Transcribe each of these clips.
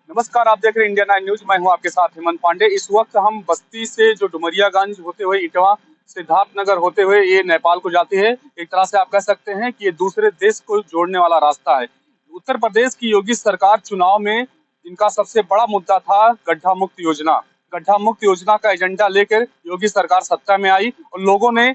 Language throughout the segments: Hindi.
नमस्कार, आप देख रहे हैं इंडिया 9 न्यूज। मैं हूं आपके साथ हेमंत पांडे। इस वक्त हम बस्ती से जो डुमरियागंज होते हुए इटवा सिद्धार्थनगर होते हुए ये नेपाल को जाती है। एक तरह से आप कह सकते हैं कि ये दूसरे देश को जोड़ने वाला रास्ता है। उत्तर प्रदेश की योगी सरकार चुनाव में इनका सबसे बड़ा मुद्दा था गड्ढा मुक्त योजना। गड्ढा मुक्त योजना का एजेंडा लेकर योगी सरकार सत्ता में आई और लोगों ने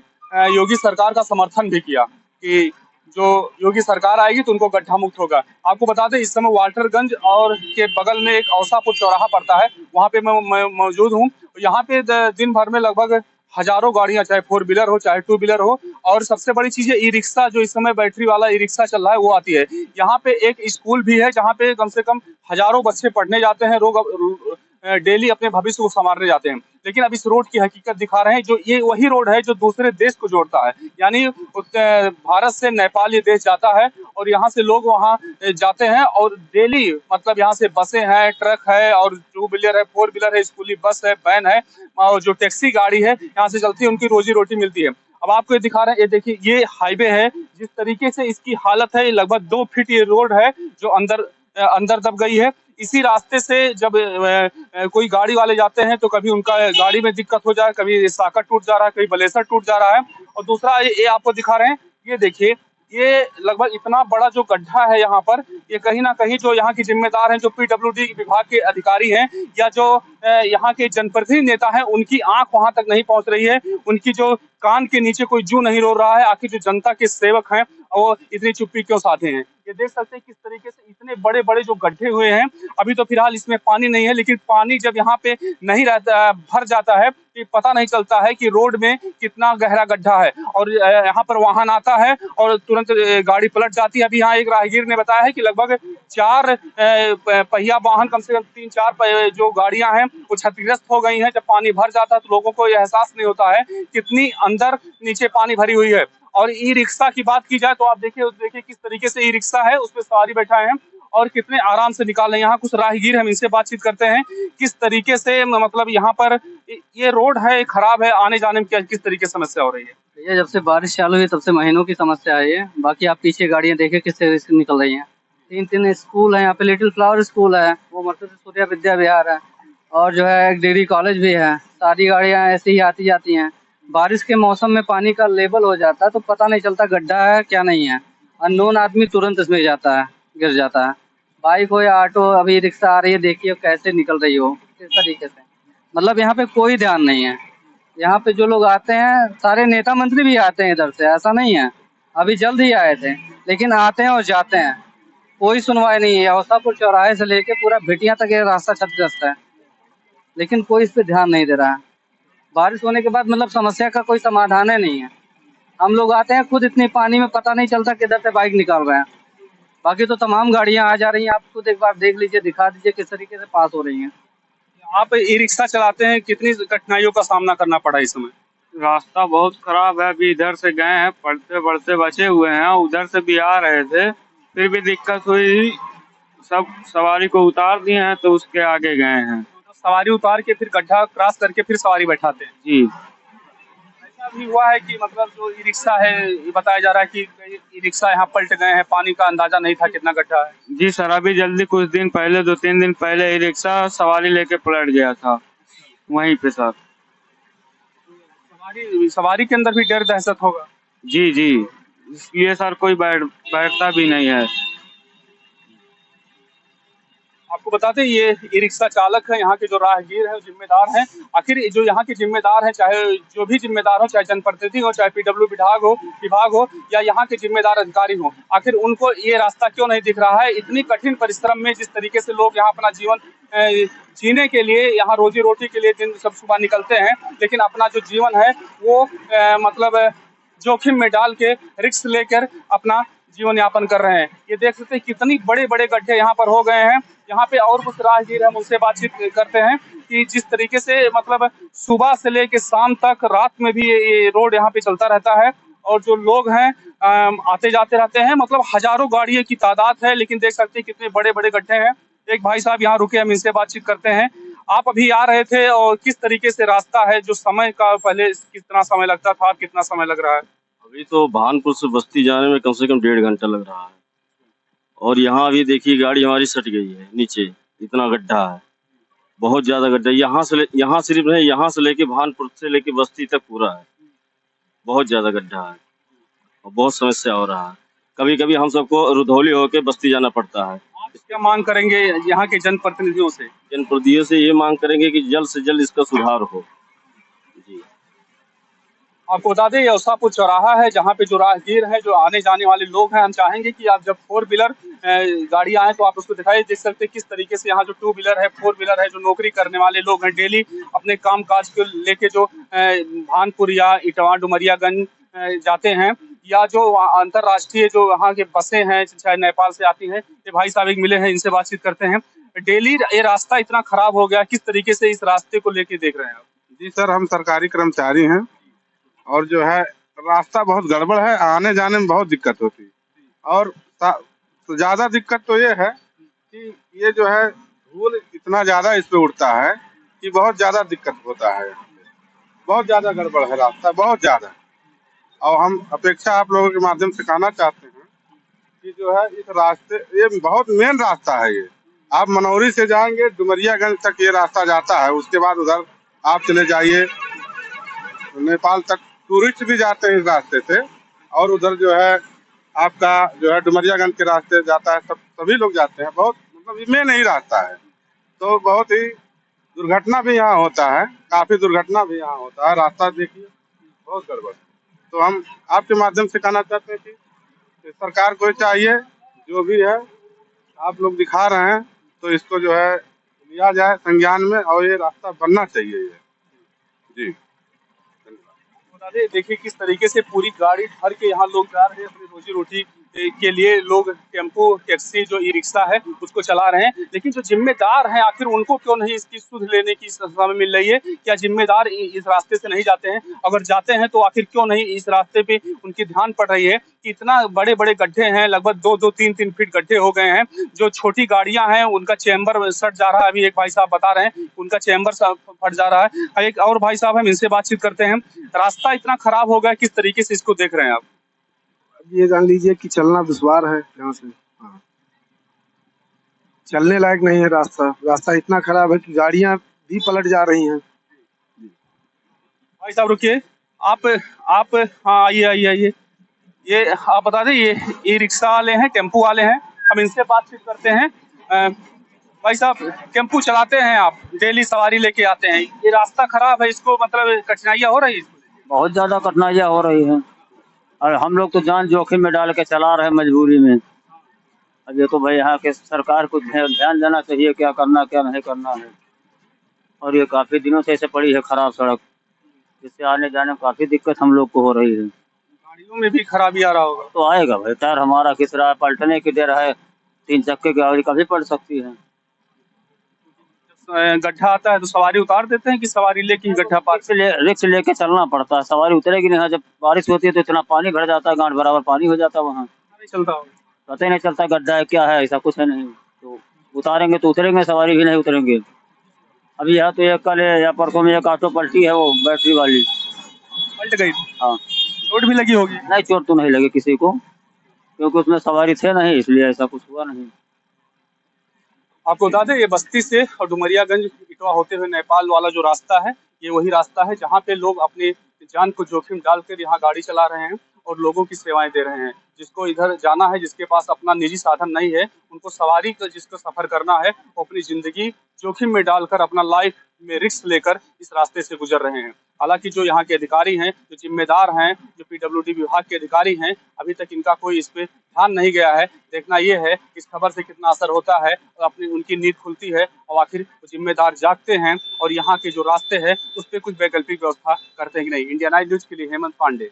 योगी सरकार का समर्थन भी किया कि जो योगी सरकार आएगी तो उनको गड्ढा मुक्त होगा। आपको बता दें इस समय वाल्टरगंज और के बगल में एक औसापुर चौराहा पड़ता है, वहां पे मैं मौजूद हूँ। यहाँ पे दिन भर में लगभग हजारों गाड़ियां, चाहे फोर व्हीलर हो चाहे टू व्हीलर हो, और सबसे बड़ी चीज है ई रिक्शा, जो इस समय बैटरी वाला ई रिक्शा चल रहा है वो आती है। यहाँ पे एक स्कूल भी है जहाँ पे कम से कम हजारों बच्चे पढ़ने जाते हैं, लोग डेली अपने भविष्य को संवारने जाते हैं। लेकिन अब इस रोड की हकीकत दिखा रहे हैं, जो ये वही रोड है जो दूसरे देश को जोड़ता है। यानी भारत से नेपाल ये देश जाता है और यहाँ से लोग वहाँ जाते हैं और डेली मतलब यहाँ से बसें हैं, ट्रक है और टू व्हीलर है, फोर व्हीलर है, स्कूली बस है, वैन है और जो टैक्सी गाड़ी है यहाँ से चलती है, उनकी रोजी रोटी मिलती है। अब आपको ये दिखा रहे हैं, ये देखिए ये हाईवे है, जिस तरीके से इसकी हालत है, लगभग 2 फीट ये रोड है जो अंदर दब गई है। इसी रास्ते से जब कोई गाड़ी वाले जाते हैं तो कभी उनका गाड़ी में दिक्कत हो जाए, कभी साकर टूट जा रहा है, कभी बलेसर टूट जा रहा है। और दूसरा ये आपको दिखा रहे हैं, ये देखिए ये लगभग इतना बड़ा जो गड्ढा है यहाँ पर, ये कहीं ना कहीं जो यहाँ के जिम्मेदार हैं, जो पीडब्ल्यूडी विभाग के अधिकारी हैं या जो यहाँ के जनप्रतिनिधि नेता हैं, उनकी आंख वहां तक नहीं पहुंच रही है, उनकी जो कान के नीचे कोई जू नहीं रो रहा है। आखिर जो जनता के सेवक हैं वो इतनी चुप्पी क्यों साधे हैं। ये देख सकते हैं किस तरीके से इतने बड़े बड़े जो गड्ढे हुए हैं। अभी तो फिलहाल इसमें पानी नहीं है, लेकिन पानी जब यहाँ पे नहीं रहता, भर जाता है, तो पता नहीं चलता है कि रोड में कितना गहरा गड्ढा है और यहाँ पर वाहन आता है और तुरंत गाड़ी पलट जाती है। अभी यहाँ एक राहगीर ने बताया है कि लगभग 4 पहिया वाहन, कम से कम 3-4 जो गाड़ियां हैं वो क्षतिग्रस्त हो गई हैं। जब पानी भर जाता है तो लोगों को एहसास नहीं होता है कितनी अंदर नीचे पानी भरी हुई है। और ई रिक्शा की बात की जाए तो आप देखिए किस तरीके से ई रिक्शा है, उस पर सवारी बैठा है और कितने आराम से निकाल रहे हैं। यहाँ कुछ राहगीर, हम इनसे बातचीत करते हैं किस तरीके से मतलब यहाँ पर ये रोड है खराब है, आने जाने में क्या किस तरीके से समस्या हो रही है। ये जब से बारिश चालू हुई तब से महीनों की समस्या है ये। बाकी आप पीछे गाड़ियां देखे किस तरह से निकल रही हैं। 3 स्कूल है यहाँ पे, लिटिल फ्लावर स्कूल है, वो मर्कज़ सूर्या विद्या विहार है और जो है एक डिग्री कॉलेज भी है। सारी गाड़ियां ऐसे ही आती जाती हैं। बारिश के मौसम में पानी का लेवल हो जाता है तो पता नहीं चलता गड्ढा है क्या नहीं है। अननोन आदमी तुरंत इसमें जाता है, गिर जाता है। बाइक हो या ऑटो, अभी रिक्शा आ रही है, देखिए कैसे निकल रही हो, किस तरीके से। मतलब यहाँ पे कोई ध्यान नहीं है। यहाँ पे जो लोग आते हैं, सारे नेता मंत्री भी आते हैं इधर से, ऐसा नहीं है। अभी जल्द ही आए थे, लेकिन आते हैं और जाते हैं, कोई सुनवाई नहीं है। औसापुर चौराहे से लेके पूरा भिटिया तक ये रास्ता क्षतिग्रस्त है, लेकिन कोई इस पे ध्यान नहीं दे रहा है। बारिश होने के बाद मतलब समस्या का कोई समाधान है नहीं है। हम लोग आते हैं खुद इतनी पानी में, पता नहीं चलता किधर से बाइक निकाल रहे हैं। बाकी तो तमाम गाड़ियां आ जा रही हैं, आप खुद एक बार देख लीजिए, दिखा दीजिए किस तरीके से पास हो रही हैं। आप ई रिक्शा चलाते हैं, कितनी कठिनाइयों का सामना करना पड़ा इस समय। रास्ता बहुत खराब है। अभी इधर से गए हैं, पढ़ते पढ़ते बचे हुए हैं, उधर से भी आ रहे थे, फिर भी दिक्कत हुई। सब सवारी को उतार दिए हैं तो उसके आगे गए हैं। तो सवारी उतार के फिर गड्ढा क्रॉस करके फिर सवारी बैठाते हैं। जी, ऐसा भी हुआ है कि मतलब जो ई रिक्शा है, ये बताया जा रहा है कि ई रिक्शा यहाँ पलट गए हैं, पानी का अंदाजा नहीं था कितना गड्ढा है। जी सर, अभी जल्दी कुछ दिन पहले, 2-3 दिन पहले, ई रिक्शा सवारी लेके पलट गया था वहीं पे सर। सवारी के अंदर भी डर दहशत होगा। जी जी, इसलिए सर कोई बैठता भी नहीं है। आपको बताते हैं ये ई रिक्शा चालक है, यहाँ के जो राहगीर हैं, जिम्मेदार हैं। आखिर जो यहाँ के जिम्मेदार हैं, चाहे जो भी जिम्मेदार हो, चाहे जनप्रतिनिधि हो, चाहे पीडब्ल्यू विभाग हो या यहाँ के जिम्मेदार अधिकारी हो, आखिर उनको ये रास्ता क्यों नहीं दिख रहा है। इतनी कठिन परिश्रम में जिस तरीके से लोग यहाँ अपना जीवन जीने के लिए, यहाँ रोजी रोटी के लिए दिन सब सुबह निकलते हैं, लेकिन अपना जो जीवन है वो मतलब जोखिम में डाल के रिस्क लेकर अपना जीवन यापन कर रहे हैं। ये देख सकते हैं कितनी बड़े बड़े गड्ढे यहाँ पर हो गए हैं। यहाँ पे और कुछ राहगीर हम उनसे बातचीत करते हैं कि जिस तरीके से मतलब सुबह से लेके शाम तक, रात में भी ये रोड यहाँ पे चलता रहता है और जो लोग हैं आते जाते रहते हैं, मतलब हजारों गाड़ियों की तादाद है। लेकिन देख सकते हैं कितने बड़े बड़े गड्ढे हैं। एक भाई साहब यहाँ रुके, हम इनसे बातचीत करते हैं। आप अभी आ रहे थे और किस तरीके से रास्ता है, जो समय का पहले कितना समय लगता था, कितना समय लग रहा है। अभी तो भानपुर से बस्ती जाने में कम से कम 1.5 घंटा लग रहा है और यहाँ अभी देखिए गाड़ी हमारी सट गई है नीचे। इतना गड्ढा है, बहुत ज्यादा गड्ढा। यहाँ सिर्फ नहीं, यहाँ से लेके भानपुर से लेके बस्ती तक पूरा है, बहुत ज्यादा गड्ढा है और बहुत समस्या हो रहा है। कभी कभी हम सबको रुधौली होके बस्ती जाना पड़ता है। आप क्या मांग करेंगे यहाँ के जनप्रतिनिधियों से? जनप्रतिनिधियों से ये मांग करेंगे कि जल्द से जल्द इसका सुधार हो। जी, आपको बता दें, ये उसापुर चौराहा है जहाँ पे जो राहगीर हैं, जो आने जाने वाले लोग हैं, हम चाहेंगे कि आप जब 4 व्हीलर गाड़ी आए तो आप उसको दिखाइए। देख सकते हैं किस तरीके से यहाँ जो 2 व्हीलर है, 4 व्हीलर है, जो नौकरी करने वाले लोग हैं, डेली अपने काम काज को लेके जो भानपुर या इटवा डुमरियागंज जाते हैं, या जो अंतरराष्ट्रीय जो वहाँ के बसें हैं चाहे नेपाल से आती हैं, ये भाई साहब एक मिले हैं, इनसे बातचीत करते हैं। डेली ये रास्ता इतना खराब हो गया, किस तरीके से इस रास्ते को लेके देख रहे हैं आप? जी सर, हम सरकारी कर्मचारी हैं और जो है रास्ता बहुत गड़बड़ है, आने जाने में बहुत दिक्कत होती है। और तो ज़्यादा दिक्कत तो ये है कि ये जो है धूल इतना ज़्यादा इस पे उड़ता है कि बहुत ज़्यादा दिक्कत होता है। बहुत ज़्यादा गड़बड़ है रास्ता, बहुत ज़्यादा। और हम अपेक्षा आप लोगों के माध्यम से कहना चाहते हैं कि जो है इस रास्ते, ये बहुत मेन रास्ता है। ये आप मनौरी से जाएंगे डुमरियागंज तक ये रास्ता जाता है, उसके बाद उधर आप चले जाइए नेपाल तक। टूरिस्ट भी जाते हैं इस रास्ते से और उधर जो है आपका जो है डुमरियागंज के रास्ते जाता है, सभी लोग जाते हैं। बहुत मतलब इसमें नहीं रास्ता है, तो बहुत ही दुर्घटना भी यहाँ होता है, काफ़ी दुर्घटना भी यहाँ होता है। रास्ता देखिए बहुत गड़बड़। तो हम आपके माध्यम से कहना चाहते हैं कि सरकार को चाहिए, जो भी है आप लोग दिखा रहे हैं तो इसको जो है लिया जाए संज्ञान में और ये रास्ता बनना चाहिए ये। जी बता दें, देखिए किस तरीके से पूरी गाड़ी भर के यहाँ लोग जा रहे हैं अपनी रोजी रोटी के लिए। लोग टेम्पो, टैक्सी, जो ई रिक्शा है उसको चला रहे हैं, लेकिन जो जिम्मेदार हैं आखिर उनको क्यों नहीं इसकी सुध लेने की समय मिल रही है? क्या जिम्मेदार इस रास्ते से नहीं जाते हैं? अगर जाते हैं तो आखिर क्यों नहीं इस रास्ते पे उनकी ध्यान पड़ रही है कि इतना बड़े बड़े गड्ढे हैं, लगभग 2-2, 3-3 फीट गड्ढे हो गए हैं। जो छोटी गाड़ियां हैं उनका चैम्बर सट जा रहा है। अभी एक भाई साहब बता रहे हैं उनका चैम्बर फट जा रहा है। एक और भाई साहब हम इनसे बातचीत करते हैं। रास्ता इतना खराब हो गया, किस तरीके से इसको देख रहे हैं आप? ये जान लीजिए कि चलना दुश्वार है यहाँ से। हाँ, चलने लायक नहीं है रास्ता इतना खराब है कि गाड़ियाँ भी पलट जा रही हैं। भाई साहब रुकिए, आप हाँ आइए। ये आप बता दें, ये ई रिक्शा वाले हैं, टेम्पू वाले हैं, हम इनसे बातचीत करते हैं। भाई साहब, टेम्पू चलाते हैं आप, डेली सवारी लेके आते हैं, ये रास्ता खराब है, इसको मतलब कठिनाइयाँ हो रही है? बहुत ज्यादा कठिनाइयाँ हो रही हैं और हम लोग तो जान जोखिम में डाल के चला रहे हैं मजबूरी में। अब ये तो भाई यहाँ के सरकार को ध्यान देना चाहिए, क्या करना क्या नहीं करना है। और ये काफी दिनों से ऐसे पड़ी है खराब सड़क, जिससे आने जाने में काफी दिक्कत हम लोग को हो रही है। गाड़ियों में भी खराबी आ रहा होगा? तो आएगा भाई, टायर हमारा किस रहा है, पलटने की देर है, 3 चक्के की गाड़ी कभी पलट सकती है। गड्ढा आता है तो सवारी उतार देते हैं कि सवारी लेके गड्ढा पार? रिक्स लेके चलना पड़ता है, सवारी उतरेगी नहीं। जब बारिश होती है तो इतना पानी भर जाता है, गांठ बराबर पानी हो जाता है वहाँ, नहीं चलता होगा। पता ही नहीं चलता गड्ढा है क्या है, ऐसा कुछ है नहीं। तो उतारेंगे तो उतरेंगे, सवारी भी नहीं उतरेंगे। अभी यहाँ तो एक कल या परसों में एक ऑटो पलटी है, वो बैटरी वाली पलट गई। हाँ, चोट भी लगी होगी? नहीं, चोट तो नहीं लगी किसी को, क्योंकि उसमें सवारी थे नहीं, इसलिए ऐसा कुछ हुआ नहीं। आपको बता दें, ये बस्ती से और डुमरियागंज इटवा होते हुए नेपाल वाला जो रास्ता है, ये वही रास्ता है जहाँ पे लोग अपनी जान को जोखिम डालकर यहाँ गाड़ी चला रहे हैं और लोगों की सेवाएं दे रहे हैं। जिसको इधर जाना है, जिसके पास अपना निजी साधन नहीं है, उनको सवारी का जिसको सफर करना है, वो अपनी जिंदगी जोखिम में डालकर, अपना लाइफ में रिस्क लेकर इस रास्ते से गुजर रहे हैं। हालांकि जो यहाँ के अधिकारी हैं, जो जिम्मेदार हैं, जो PWD विभाग के अधिकारी हैं, अभी तक इनका कोई इस पे ध्यान नहीं गया है। देखना ये है इस खबर से कितना असर होता है और अपनी उनकी नींद खुलती है और आखिर जिम्मेदार जागते हैं और यहाँ के जो रास्ते हैं उस पर कुछ वैकल्पिक व्यवस्था करते हैं कि नहीं। इंडिया 9 न्यूज के लिए हेमंत पांडे।